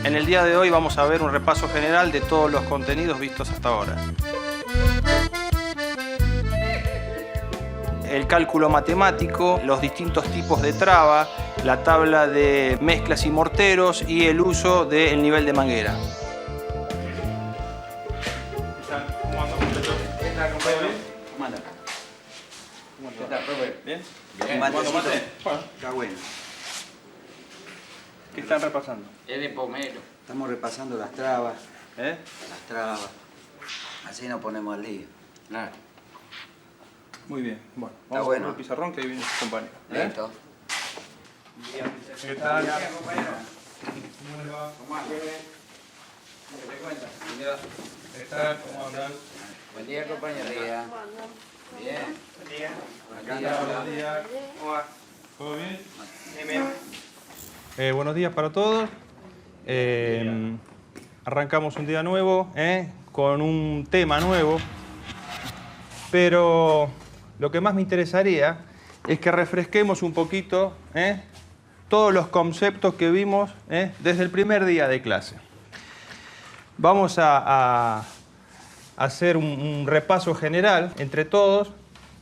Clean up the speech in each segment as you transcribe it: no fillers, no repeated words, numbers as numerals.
En el día de hoy vamos a ver un repaso general de todos los contenidos vistos hasta ahora. El cálculo matemático, los distintos tipos de traba, la tabla de mezclas y morteros y el uso del nivel de manguera. ¿Cómo anda, muchachos? ¿Qué tal, compañero? ¿Cómo anda? ¿Qué tal, profe? ¿Bien? Bien. ¿Cuándo mate? Bueno, Está bueno. ¿qué están repasando? Es de pomelo. Estamos repasando las trabas. ¿Eh? Las trabas. Así nos ponemos al día. Claro. Muy bien. Bueno, Está vamos bueno. a poner el pizarrón que ahí viene su compañero. Listo. ¿Qué tal? compañero? ¿Cómo les va? ¿Cómo anda? ¿Qué te cuentas? ¿Qué tal? ¿Cómo andan? Buen día, compañero. Buen día. Bien. Buen día. Acá Buenos andamos. días. ¿Cómo va? ¿Todo bien? Bien. Buenos días para todos. Arrancamos un día nuevo, con un tema nuevo, pero lo que más me interesaría es que refresquemos un poquito todos los conceptos que vimos desde el primer día de clase. Vamos a hacer un repaso general entre todos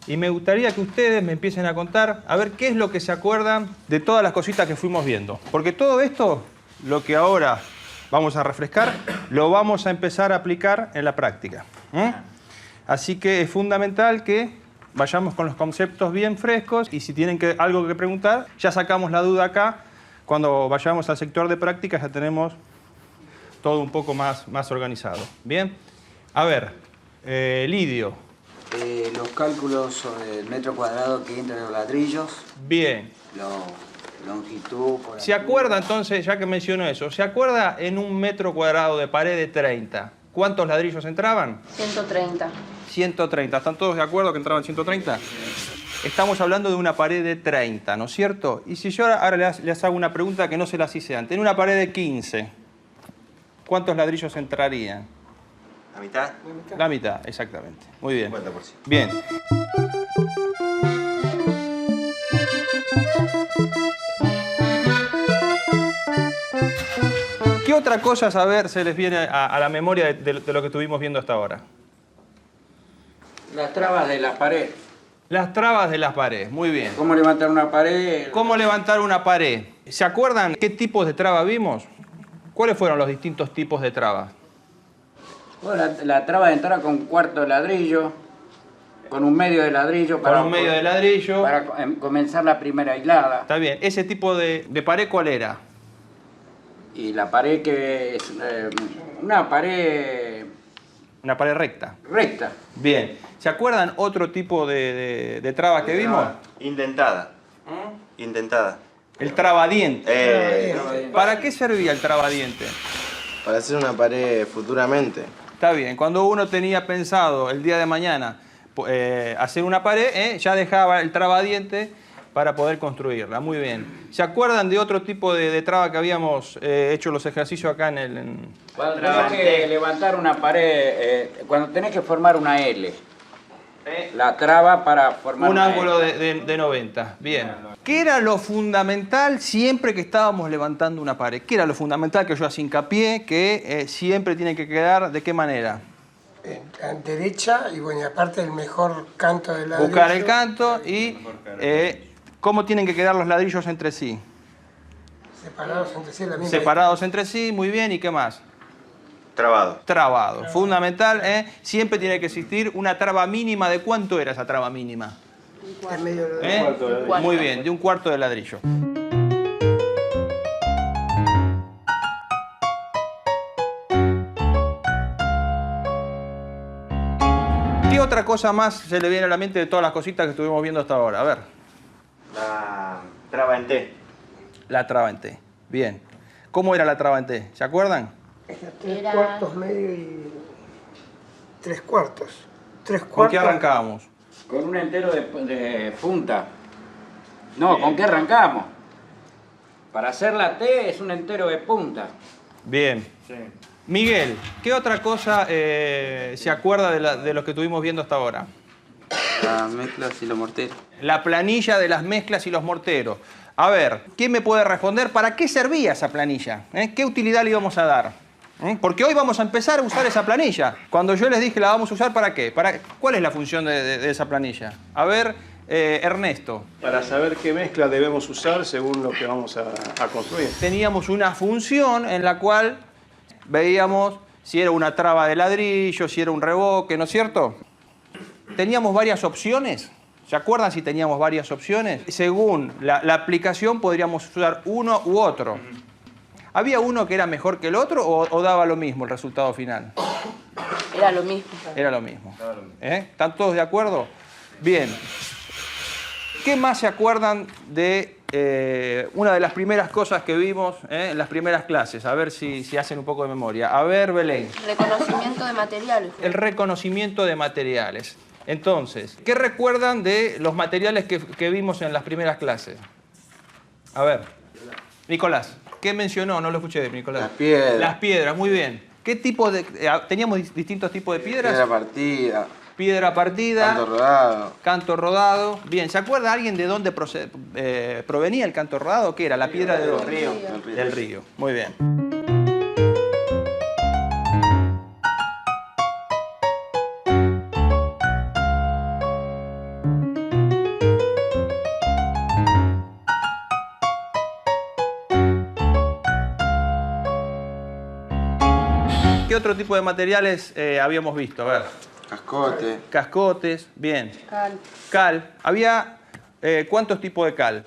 y me gustaría que ustedes me empiecen a contar a ver qué es lo que se acuerdan de todas las cositas que fuimos viendo. Porque todo esto, lo que ahora vamos a refrescar, lo vamos a empezar a aplicar en la práctica. Así que es fundamental que vayamos con los conceptos bien frescos y si tienen algo que preguntar, ya sacamos la duda acá. Cuando vayamos al sector de prácticas ya tenemos todo un poco más organizado. Bien, a ver, Lidio. Los cálculos sobre el metro cuadrado que entra en los ladrillos. Bien. Longitud. Por ¿Se acuerda entonces, ya que mencionó eso, se acuerda en un metro cuadrado de pared de 30, cuántos ladrillos entraban? 130. 130. ¿Están todos de acuerdo que entraban 130? Estamos hablando de una pared de 30, ¿no es cierto? Y si yo ahora les hago una pregunta que no se las hice antes. En una pared de 15, ¿cuántos ladrillos entrarían? ¿La mitad? La mitad, exactamente. Muy bien. 50%. Bien. ¿Qué otra cosa, se les viene a la memoria de lo que estuvimos viendo hasta ahora? Las trabas de la pared. Las trabas de las paredes, muy bien. ¿Cómo levantar una pared? ¿Cómo levantar una pared? ¿Se acuerdan qué tipos de traba vimos? ¿Cuáles fueron los distintos tipos de trabas? Bueno, la traba de entrada con un cuarto de ladrillo, con un medio de ladrillo. Con un medio de ladrillo. Para comenzar la primera hilada. Está bien. ¿Ese tipo de pared cuál era? Y la pared que es una pared Una pared recta. recta. Bien. ¿Se acuerdan otro tipo de traba que vimos? Indentada. Indentada. El trabadiente. ¿Para qué servía el trabadiente? Para hacer una pared futuramente. Está bien. Cuando uno tenía pensado el día de mañana hacer una pared, ya dejaba el trabadiente para poder construirla. Muy bien. ¿Se acuerdan de otro tipo de traba que habíamos hecho los ejercicios acá en el... Cuando tenés que levantar una pared, cuando tenés que formar una L, la traba para formar Un una ángulo L. de 90. Bien. ¿Qué era lo fundamental siempre que estábamos levantando una pared? ¿Qué era lo fundamental que yo hacía hincapié que siempre tiene que quedar? ¿De qué manera? derecha y bueno, y aparte el mejor canto del ladrillo. Buscar el canto y cómo tienen que quedar los ladrillos entre sí. Separados entre sí, la misma Separados entre sí, muy bien. ¿Y qué más? Trabado. Trabado. Fundamental, siempre tiene que existir una traba mínima. ¿De cuánto era esa traba mínima? en medio de Muy bien, de 1/4 de ladrillo. ¿Qué otra cosa más se le viene a la mente de todas las cositas que estuvimos viendo hasta ahora? A ver. La traba en T. La traba en T. Bien. ¿Cómo era la traba en T? ¿Se acuerdan? 3/4, medio y 3/4. 3/4. ¿Con qué arrancábamos? Con un entero de punta. No, ¿con qué arrancamos? Para hacer la T es un entero de punta. Bien. Miguel, ¿qué otra cosa se acuerda de lo que estuvimos viendo hasta ahora? Las mezclas y los morteros. La planilla de las mezclas y los morteros. A ver, ¿quién me puede responder para qué servía esa planilla? ¿Qué utilidad le íbamos a dar? Porque hoy vamos a empezar a usar esa planilla. Cuando yo les dije la vamos a usar, ¿para qué? ¿Cuál es la función de esa planilla? A ver, Ernesto. Para saber qué mezcla debemos usar según lo que vamos a construir. Teníamos una función en la cual veíamos si era una traba de ladrillo, si era un revoque, ¿no es cierto? Teníamos varias opciones. ¿Se acuerdan si teníamos varias opciones? Según la aplicación podríamos usar uno u otro. ¿Había uno que era mejor que el otro o daba lo mismo el resultado final? Era lo mismo. Era lo mismo. ¿Están todos de acuerdo? Bien. ¿Qué más se acuerdan de una de las primeras cosas que vimos en las primeras clases? A ver si hacen un poco de memoria. A ver, Belén. Reconocimiento de materiales. El reconocimiento de materiales. Entonces, ¿qué recuerdan de los materiales que vimos en las primeras clases? A ver, Nicolás, ¿qué mencionó? No lo escuché de Nicolás. Las piedras. Las piedras, muy bien. ¿Qué tipo de...? ¿Teníamos distintos tipos de piedras? Piedra partida. Piedra partida. Canto rodado. Canto rodado. Bien, ¿se acuerda alguien de dónde provenía el canto rodado? ¿Qué era? ¿La piedra de dónde? Río. Del río. Muy bien. ¿Qué otro tipo de materiales habíamos visto? A ver. Cascote. Cascotes, bien. Cal. Cal. Había, ¿cuántos tipos de cal?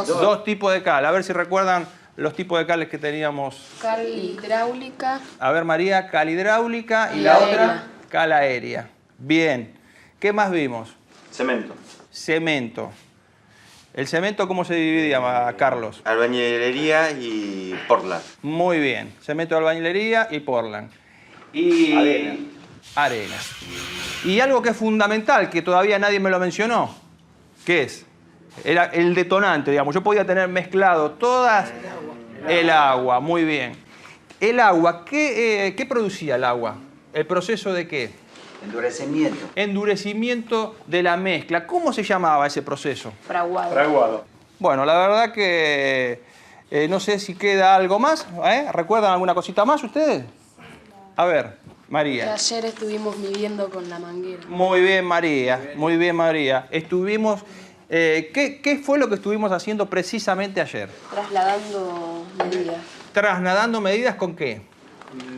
Dos tipos de cal. A ver si recuerdan los tipos de cales que teníamos. Cal hidráulica. A ver, María, cal hidráulica y Y la aérea. otra, cal aérea. Bien. ¿Qué más vimos? Cemento. Cemento. ¿El cemento cómo se dividía, Carlos? Albañilería y Portland. Muy bien. Cemento de albañilería y Portland. Y Arena. Arena. Y algo que es fundamental, que todavía nadie me lo mencionó. ¿Qué es? Era el detonante, digamos. Yo podía tener mezclado todas... El agua, muy bien. El agua, ¿qué producía el agua? ¿El proceso de qué? Endurecimiento. Endurecimiento de la mezcla. ¿Cómo se llamaba ese proceso? Fraguado. Fraguado. Bueno, la verdad que no sé si queda algo más. ¿Recuerdan alguna cosita más ustedes? A ver, María. Ayer estuvimos midiendo con la manguera. Muy bien, María. Muy bien, María. Estuvimos... ¿qué fue lo que estuvimos haciendo precisamente ayer? Trasladando medidas. ¿Trasladando medidas con qué?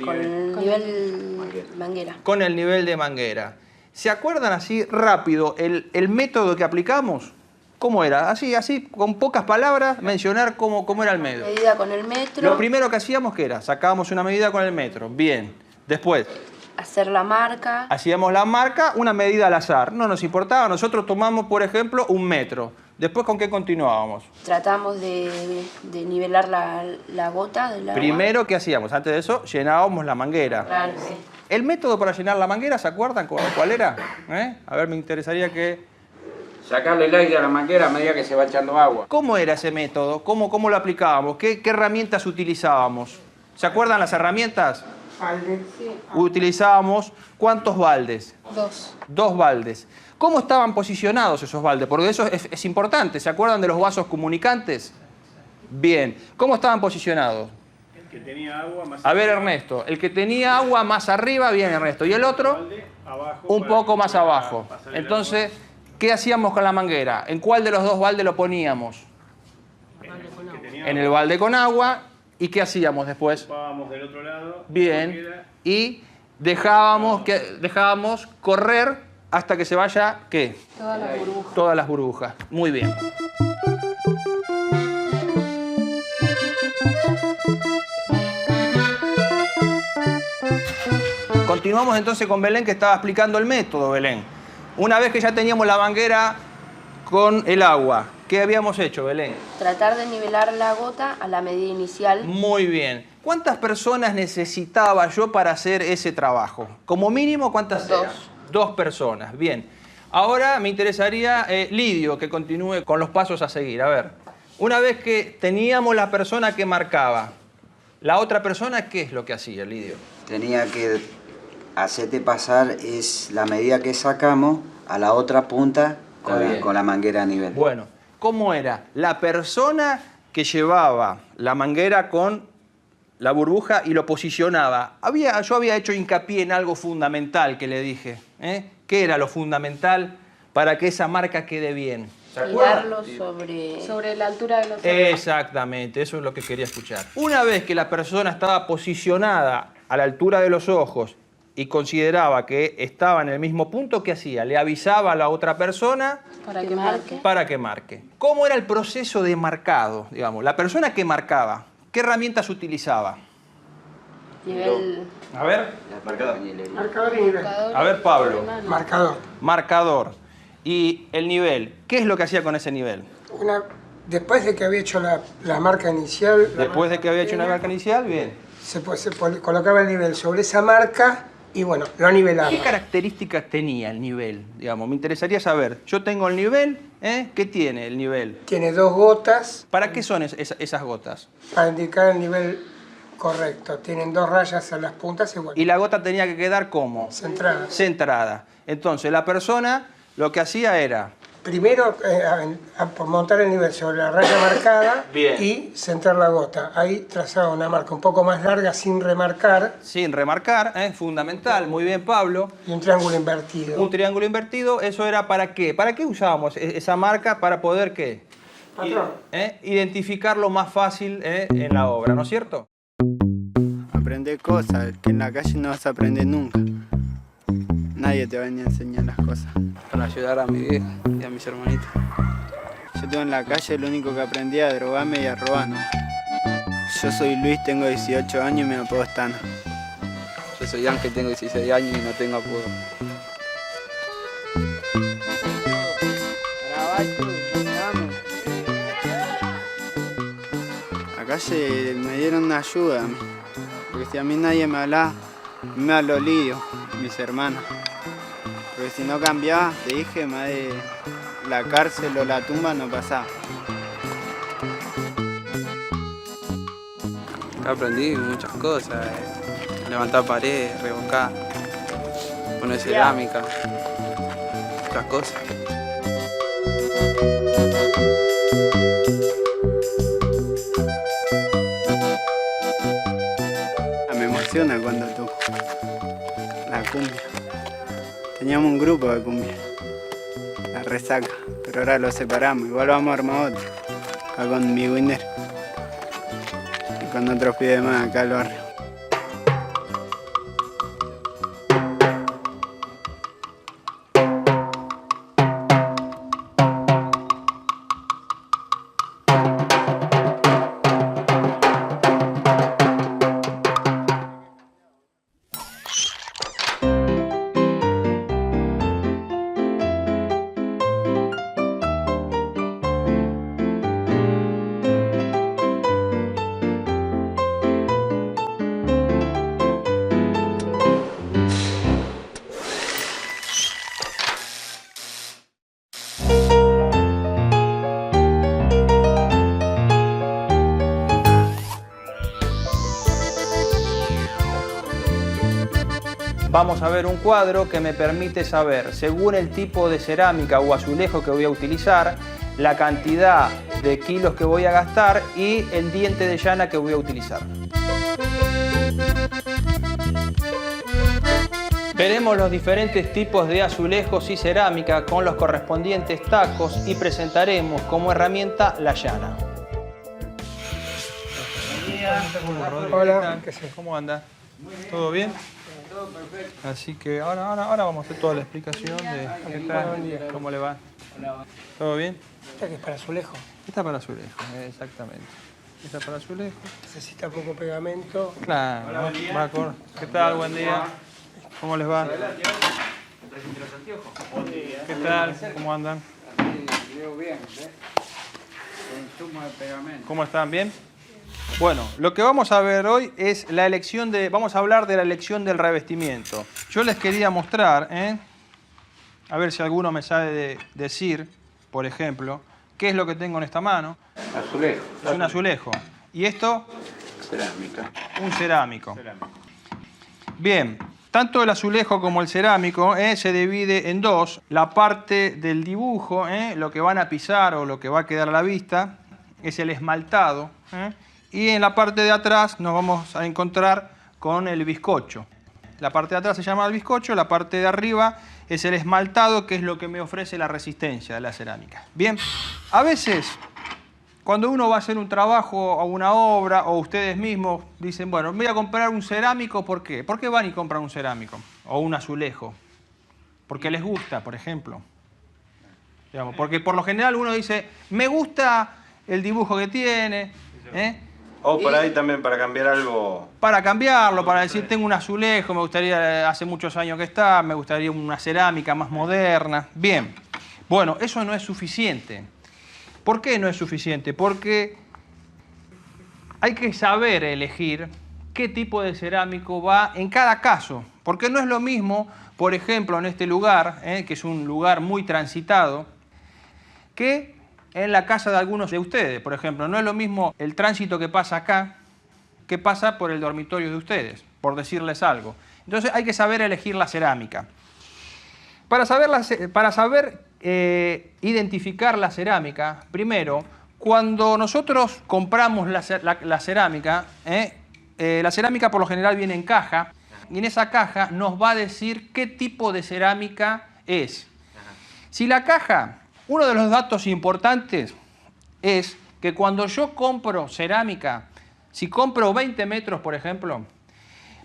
Con el nivel manguera. Con el nivel de manguera. ¿Se acuerdan así rápido el método que aplicamos? ¿Cómo era? Así, con pocas palabras, mencionar cómo era el método. Medida con el metro. Lo primero que hacíamos, ¿qué era? Sacábamos una medida con el metro. Bien. Después, Hacer la marca. hacíamos la marca, una medida al azar. No nos importaba. Nosotros tomamos, por ejemplo, 1 metro. Después, ¿con qué continuábamos? Tratamos de nivelar la gota del agua. Primero, ¿qué hacíamos? Antes de eso, llenábamos la manguera. Claro, sí. El método para llenar la manguera, ¿se acuerdan cuál era? A ver, me interesaría que... Sacarle el aire a la manguera a medida que se va echando agua. ¿Cómo era ese método? ¿Cómo lo aplicábamos? ¿Qué herramientas utilizábamos? ¿Se acuerdan las herramientas? Utilizábamos, ¿cuántos baldes? 2. 2 baldes. ¿Cómo estaban posicionados esos baldes? Porque eso es importante. ¿Se acuerdan de los vasos comunicantes? Bien. ¿Cómo estaban posicionados? Que tenía agua más A ver, Ernesto, el que tenía agua más arriba, bien, Ernesto. ¿Y el otro? abajo. Un poco más abajo. Entonces, ¿qué hacíamos con la manguera? ¿En cuál de los dos baldes lo poníamos? En el balde con agua. ¿Y qué hacíamos después? Ocupábamos del otro lado. Bien. Y dejábamos correr hasta que se vaya, ¿qué? Todas las burbujas. Todas las burbujas. Muy bien. Continuamos entonces con Belén, que estaba explicando el método, Belén. Una vez que ya teníamos la manguera con el agua, ¿qué habíamos hecho, Belén? Tratar de nivelar la gota a la medida inicial. Muy bien. ¿Cuántas personas necesitaba yo para hacer ese trabajo? Como mínimo, ¿cuántas? Dos. eran? 2 personas. Bien. Ahora me interesaría, Lidio, que continúe con los pasos a seguir. A ver, una vez que teníamos la persona que marcaba, ¿la otra persona qué es lo que hacía, Lidio? Tenía que hacerte pasar es la medida que sacamos a la otra punta con la manguera a nivel. Bueno, ¿cómo era? La persona que llevaba la manguera con la burbuja y lo posicionaba. Yo había hecho hincapié en algo fundamental que le dije. ¿Qué era lo fundamental para que esa marca quede bien? Girarlo sobre la altura de los ojos. Exactamente, eso es lo que quería escuchar. Una vez que la persona estaba posicionada a la altura de los ojos y consideraba que estaba en el mismo punto, ¿qué hacía? Le avisaba a la otra persona para que marque. ¿Cómo era el proceso de marcado? Digamos, la persona que marcaba, ¿qué herramientas utilizaba? Nivel. A ver. Marcador. Marcador y nivel. A ver, Pablo. Marcador. Marcador. Y el nivel. ¿Qué es lo que hacía con ese nivel? Después de que había hecho la marca inicial... Después de que había hecho una marca inicial, bien. Se colocaba el nivel sobre esa marca y bueno, lo nivelaba. ¿Qué características tenía el nivel? Digamos, me interesaría saber. Yo tengo el nivel, ¿qué tiene el nivel? Tiene 2 gotas. ¿Para qué son esas gotas? Para indicar el nivel correcto. Tienen 2 rayas a las puntas y bueno. Y la gota tenía que quedar ¿cómo? Centrada. Centrada. Entonces, la persona lo que hacía era... Primero, montar el nivel sobre la raya marcada. Bien. Y centrar la gota. Ahí trazaba una marca un poco más larga sin remarcar. Sin remarcar, fundamental. Muy bien, Pablo. Y un triángulo invertido. Un triángulo invertido, ¿eso era para qué? ¿Para qué usábamos esa marca? Para poder, ¿qué? Patrón. Identificarlo más fácil en la obra, ¿no es cierto? Aprender cosas que en la calle no vas a aprender nunca. Nadie te va a venir a enseñar las cosas. Para ayudar a mi vieja y a mis hermanitos. Yo estuve en la calle, lo único que aprendí a drogarme y a robar, ¿no? Yo soy Luis, tengo 18 años y me apodo Stana. Yo soy Ángel, tengo 16 años y no tengo apodo. La calle me dieron una ayuda, porque si a mí nadie me hablaba, me habló Lidio, mis hermanos. Porque si no cambiaba, te dije, más de la cárcel o la tumba no pasaba. Aprendí muchas cosas, levantar paredes, revolcar, poner cerámica, otras cosas. Me emociona cuando toco la cumbia. Teníamos un grupo de cumbia, la resaca, pero ahora lo separamos. Igual vamos a armar otro, acá con mi winner y con otros pibes más acá al barrio. Vamos a ver un cuadro que me permite saber, según el tipo de cerámica o azulejo que voy a utilizar, la cantidad de kilos que voy a gastar y el diente de llana que voy a utilizar. Veremos los diferentes tipos de azulejos y cerámica con los correspondientes tacos y presentaremos como herramienta la llana. Hola. ¿Cómo anda? ¿Todo bien? Todo perfecto. Así que ahora vamos a hacer toda la explicación de qué tal, cómo le va. ¿Todo bien? Esta que es para azulejo. Esta para azulejo, exactamente. Esta para azulejo. Necesita poco pegamento. Claro, va a cor- ¿Qué tal? Buen día. ¿Cómo les va? ¿Qué tal? ¿Cómo andan? Veo bien, ¿ves? Consumo de pegamento. ¿Cómo están? ¿Bien? Bueno, lo que vamos a ver hoy es la elección de... Vamos a hablar de la elección del revestimiento. Yo les quería mostrar, a ver si alguno me sabe decir, por ejemplo, qué es lo que tengo en esta mano. Azulejo. Es un azulejo. ¿Y esto? Cerámica. Un cerámico. Bien, tanto el azulejo como el cerámico se divide en dos. La parte del dibujo, lo que van a pisar o lo que va a quedar a la vista, es el esmaltado. Y en la parte de atrás nos vamos a encontrar con el bizcocho. La parte de atrás se llama el bizcocho, la parte de arriba es el esmaltado, que es lo que me ofrece la resistencia de la cerámica. Bien, a veces cuando uno va a hacer un trabajo o una obra, o ustedes mismos dicen, bueno, voy a comprar un cerámico, ¿por qué? ¿Por qué van y compran un cerámico o un azulejo? Porque les gusta, por ejemplo. Digamos, porque por lo general uno dice, me gusta el dibujo que tiene, O por ahí también para cambiar algo. para cambiarlo, para decir, tengo un azulejo, me gustaría, hace muchos años que está, me gustaría una cerámica más moderna. Bien, bueno, eso no es suficiente. ¿Por qué no es suficiente? Porque hay que saber elegir qué tipo de cerámico va en cada caso. Porque no es lo mismo, por ejemplo, en este lugar, que es un lugar muy transitado, que en la casa de algunos de ustedes. Por ejemplo, no es lo mismo el tránsito que pasa acá que pasa por el dormitorio de ustedes, por decirles algo. Entonces hay que saber elegir la cerámica. Para saber identificar la cerámica, primero, cuando nosotros compramos la cerámica, la cerámica por lo general viene en caja, y en esa caja nos va a decir qué tipo de cerámica es. Si la caja, uno de los datos importantes es que cuando yo compro cerámica, si compro 20 metros, por ejemplo,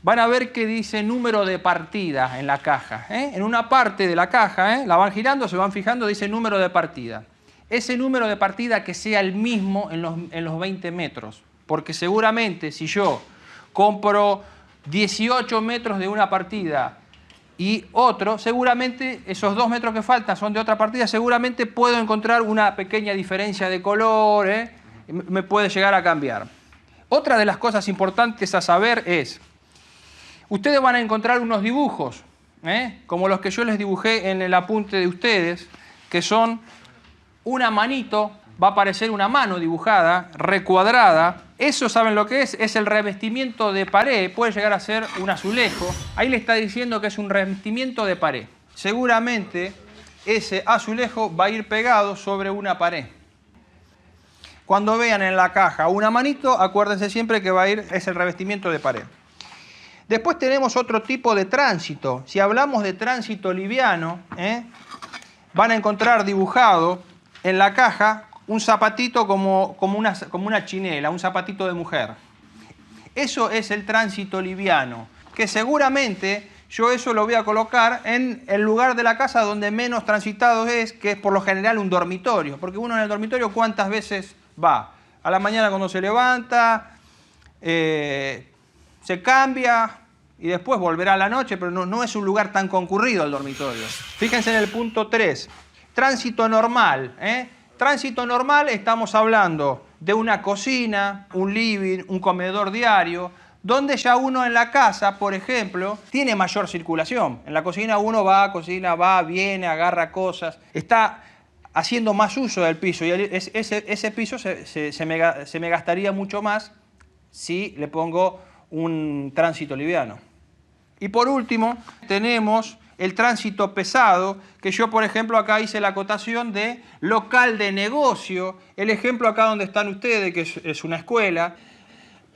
van a ver que dice número de partida en la caja. En una parte de la caja, la van girando, se van fijando, dice número de partida. Ese número de partida que sea el mismo en los 20 metros. Porque seguramente si yo compro 18 metros de una partida y otro, seguramente esos 2 metros que faltan son de otra partida, seguramente puedo encontrar una pequeña diferencia de color, me puede llegar a cambiar. Otra de las cosas importantes a saber es, ustedes van a encontrar unos dibujos, como los que yo les dibujé en el apunte de ustedes, que son una manito, va a aparecer una mano dibujada, recuadrada. Eso, ¿saben lo que es? Es el revestimiento de pared, puede llegar a ser un azulejo. Ahí le está diciendo que es un revestimiento de pared. Seguramente ese azulejo va a ir pegado sobre una pared. Cuando vean en la caja una manito, acuérdense siempre que va a ir, es el revestimiento de pared. Después tenemos otro tipo de tránsito. Si hablamos de tránsito liviano, van a encontrar dibujado en la caja un zapatito como una chinela, un zapatito de mujer. Eso es el tránsito liviano, que seguramente yo eso lo voy a colocar en el lugar de la casa donde menos transitado es, que es por lo general un dormitorio. Porque uno en el dormitorio, ¿cuántas veces va? A la mañana cuando se levanta, se cambia y después volverá a la noche, pero no es un lugar tan concurrido el dormitorio. Fíjense en el punto 3, tránsito normal. Tránsito normal, estamos hablando de una cocina, un living, un comedor diario, donde ya uno en la casa, por ejemplo, tiene mayor circulación. En la cocina uno va, viene, agarra cosas, está haciendo más uso del piso y ese piso se me gastaría mucho más si le pongo un tránsito liviano. Y por último, tenemos el tránsito pesado, que yo, por ejemplo, acá hice la acotación de local de negocio. El ejemplo acá donde están ustedes, que es una escuela.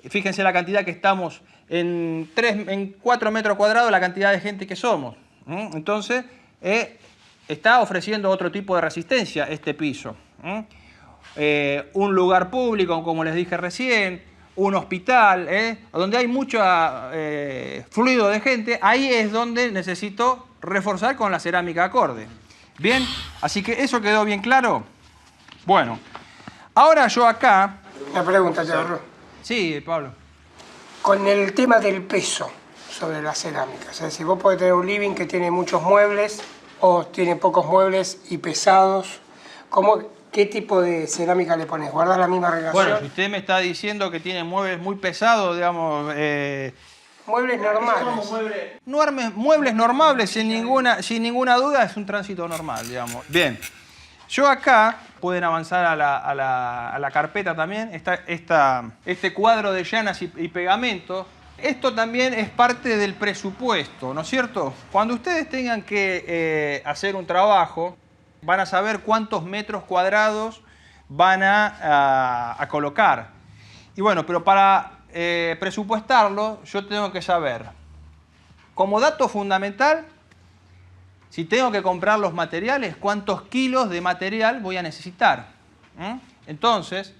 Fíjense la cantidad que estamos en 4 metros cuadrados, la cantidad de gente que somos. Entonces, está ofreciendo otro tipo de resistencia este piso. Un lugar público, como les dije recién, un hospital, donde hay mucho fluido de gente, ahí es donde necesito reforzar con la cerámica acorde. Bien, así que eso quedó bien claro. Bueno, ahora yo acá... Una pregunta, te agarró. Sí, Pablo. Con el tema del peso sobre la cerámica, o sea, si vos podés tener un living que tiene muchos muebles o tiene pocos muebles y pesados, ¿qué tipo de cerámica le pones? ¿Guardas la misma relación? Bueno, si usted me está diciendo que tiene muebles muy pesados, digamos... muebles normales. Muebles normales, sin ninguna duda, es un tránsito normal, digamos. Bien. Yo acá, pueden avanzar a la carpeta también, este cuadro de llanas y pegamento. Esto también es parte del presupuesto, ¿no es cierto? Cuando ustedes tengan que hacer un trabajo, van a saber cuántos metros cuadrados van a colocar. Y bueno, pero para presupuestarlo, yo tengo que saber, como dato fundamental, si tengo que comprar los materiales, cuántos kilos de material voy a necesitar. Entonces,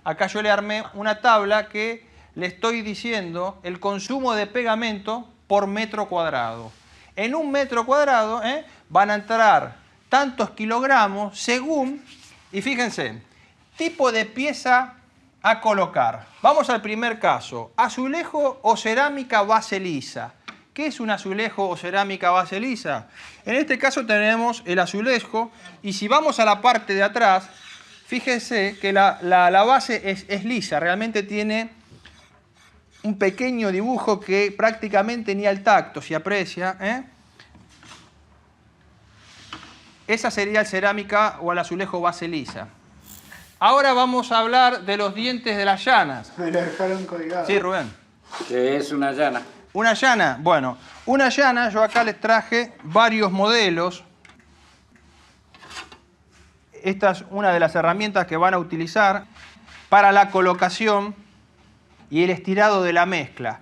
acá yo le armé una tabla que le estoy diciendo el consumo de pegamento por metro cuadrado. En un metro cuadrado van a entrar tantos kilogramos según, y fíjense, tipo de pieza a colocar. Vamos al primer caso, azulejo o cerámica base lisa. ¿Qué es un azulejo o cerámica base lisa? En este caso tenemos el azulejo y si vamos a la parte de atrás, fíjense que la base es lisa, realmente tiene un pequeño dibujo que prácticamente ni al tacto se aprecia. Esa sería el cerámica o el azulejo base lisa. Ahora vamos a hablar de los dientes de las llanas. Me la dejaron colgada. Sí, Rubén. ¿Qué es una llana? Una llana, bueno, una llana, yo acá les traje varios modelos. Esta es una de las herramientas que van a utilizar para la colocación y el estirado de la mezcla.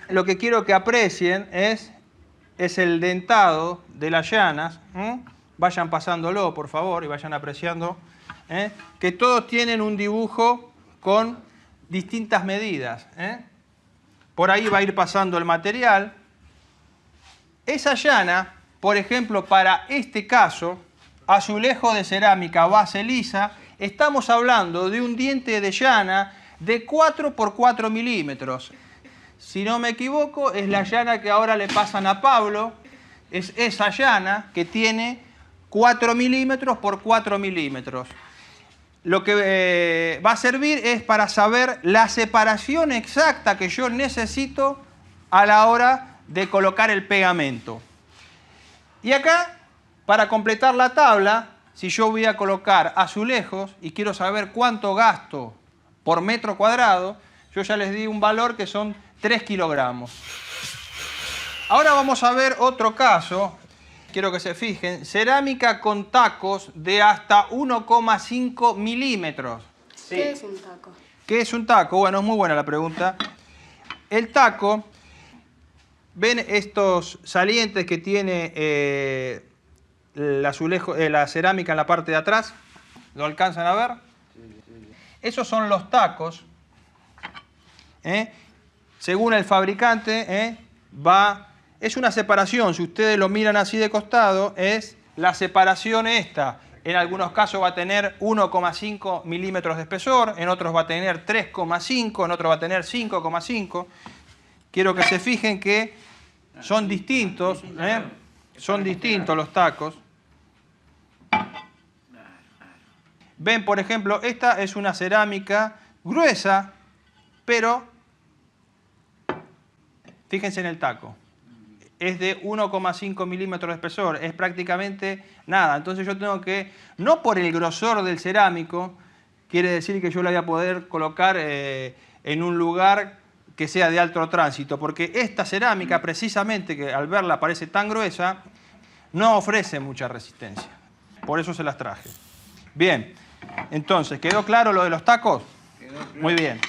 Lo que quiero que aprecien es el dentado de las llanas. Vayan pasándolo, por favor, y vayan apreciando. Que todos tienen un dibujo con distintas medidas. Por ahí va a ir pasando el material. Esa llana, por ejemplo, para este caso, azulejo de cerámica base lisa, estamos hablando de un diente de llana de 4 por 4 milímetros. Si no me equivoco, es la llana que ahora le pasan a Pablo. Es esa llana que tiene 4 milímetros por 4 milímetros. Lo que va a servir es para saber la separación exacta que yo necesito a la hora de colocar el pegamento. Y acá, para completar la tabla, si yo voy a colocar azulejos y quiero saber cuánto gasto por metro cuadrado, yo ya les di un valor que son 3 kilogramos. Ahora vamos a ver otro caso. Quiero que se fijen, cerámica con tacos de hasta 1,5 milímetros. Sí. ¿Qué es un taco? ¿Qué es un taco? Bueno, es muy buena la pregunta. El taco, ¿ven estos salientes que tiene la cerámica en la parte de atrás? ¿Lo alcanzan a ver? Esos son los tacos. Según el fabricante, es una separación, si ustedes lo miran así de costado, es la separación esta. En algunos casos va a tener 1,5 milímetros de espesor, en otros va a tener 3,5, en otros va a tener 5,5. Quiero que se fijen que son distintos, son distintos los tacos. Ven, por ejemplo, esta es una cerámica gruesa, pero fíjense en el taco. Es de 1,5 milímetros de espesor, es prácticamente nada. Entonces yo tengo que, no por el grosor del cerámico, quiere decir que yo la voy a poder colocar en un lugar que sea de alto tránsito, porque esta cerámica, precisamente, que al verla parece tan gruesa, no ofrece mucha resistencia. Por eso se las traje. Bien, entonces, ¿quedó claro lo de los tacos? Muy bien.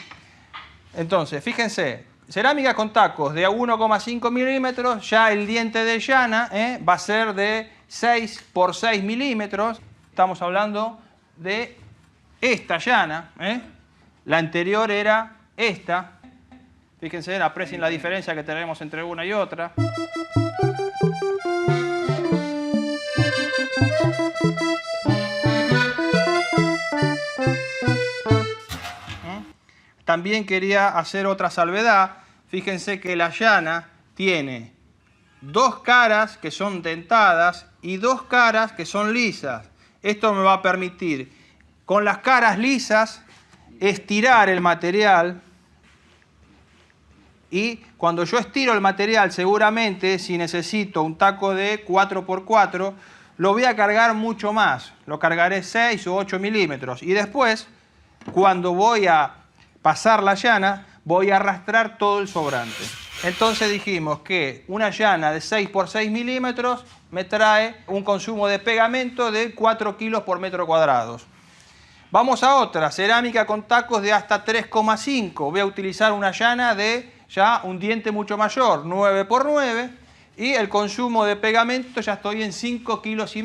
Entonces, fíjense, cerámica con tacos de 1,5 milímetros, ya el diente de llana va a ser de 6 por 6 milímetros. Estamos hablando de esta llana. La anterior era esta. Fíjense, aprecien la diferencia que tenemos entre una y otra. También quería hacer otra salvedad. Fíjense que la llana tiene 2 caras que son dentadas y 2 caras que son lisas. Esto me va a permitir, con las caras lisas, estirar el material. Y cuando yo estiro el material, seguramente, si necesito un taco de 4x4, lo voy a cargar mucho más. Lo cargaré 6 o 8 milímetros. Y después, cuando voy a pasar la llana, voy a arrastrar todo el sobrante. Entonces dijimos que una llana de 6 por 6 milímetros me trae un consumo de pegamento de 4 kilos por metro cuadrado. Vamos a otra, cerámica con tacos de hasta 3,5. Voy a utilizar una llana de ya un diente mucho mayor, 9 por 9. Y el consumo de pegamento ya estoy en 5,5 kilos.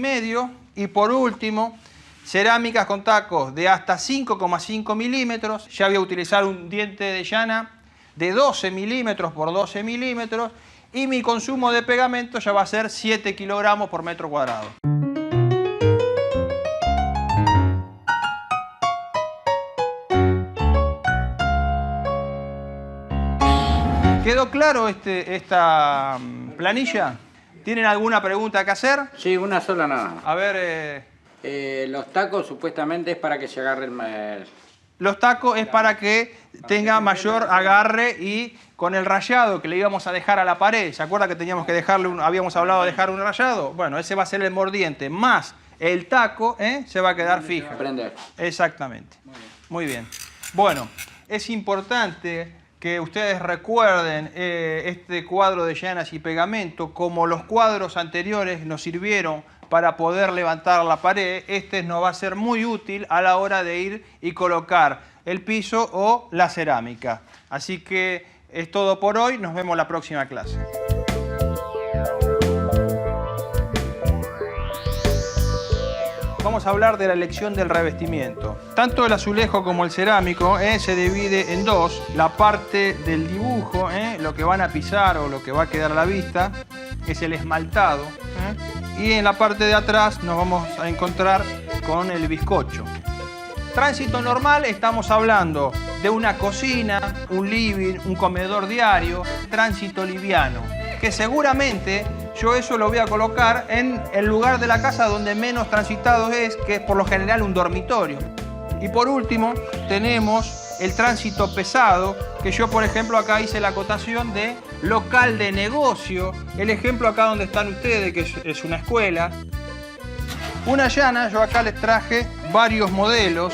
Y por último, cerámicas con tacos de hasta 5,5 milímetros. Ya voy a utilizar un diente de llana de 12 milímetros por 12 milímetros. Y mi consumo de pegamento ya va a ser 7 kilogramos por metro cuadrado. ¿Quedó claro esta planilla? ¿Tienen alguna pregunta que hacer? Sí, una sola nada. A ver... los tacos supuestamente es para que se agarre el... Los tacos es para que tenga mayor agarre y con el rayado que le íbamos a dejar a la pared. ¿Se acuerda que teníamos que dejarle habíamos hablado de dejar un rayado? Bueno, ese va a ser el mordiente más el taco, se va a quedar fija. Prender. Exactamente. Muy bien. Bueno, es importante que ustedes recuerden este cuadro de llanas y pegamento. Como los cuadros anteriores nos sirvieron para poder levantar la pared, este nos va a ser muy útil a la hora de ir y colocar el piso o la cerámica. Así que es todo por hoy, nos vemos la próxima clase. Vamos a hablar de la elección del revestimiento. Tanto el azulejo como el cerámico se divide en dos. La parte del dibujo, lo que van a pisar o lo que va a quedar a la vista, es el esmaltado. Y en la parte de atrás nos vamos a encontrar con el bizcocho. Tránsito normal, estamos hablando de una cocina, un living, un comedor diario. Tránsito liviano, que seguramente yo eso lo voy a colocar en el lugar de la casa donde menos transitado es, que es por lo general un dormitorio. Y por último tenemos el tránsito pesado, que yo por ejemplo acá hice la acotación de local de negocio. El ejemplo acá donde están ustedes, que es una escuela. Una llana, yo acá les traje varios modelos.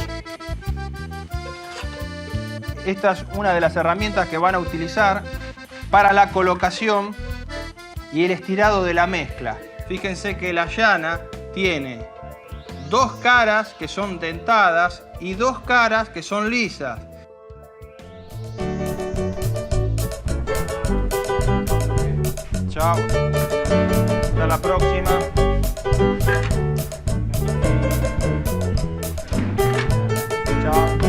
Esta es una de las herramientas que van a utilizar para la colocación y el estirado de la mezcla. Fíjense que la llana tiene dos caras que son dentadas y dos caras que son lisas. Chao. Hasta la próxima. Chao.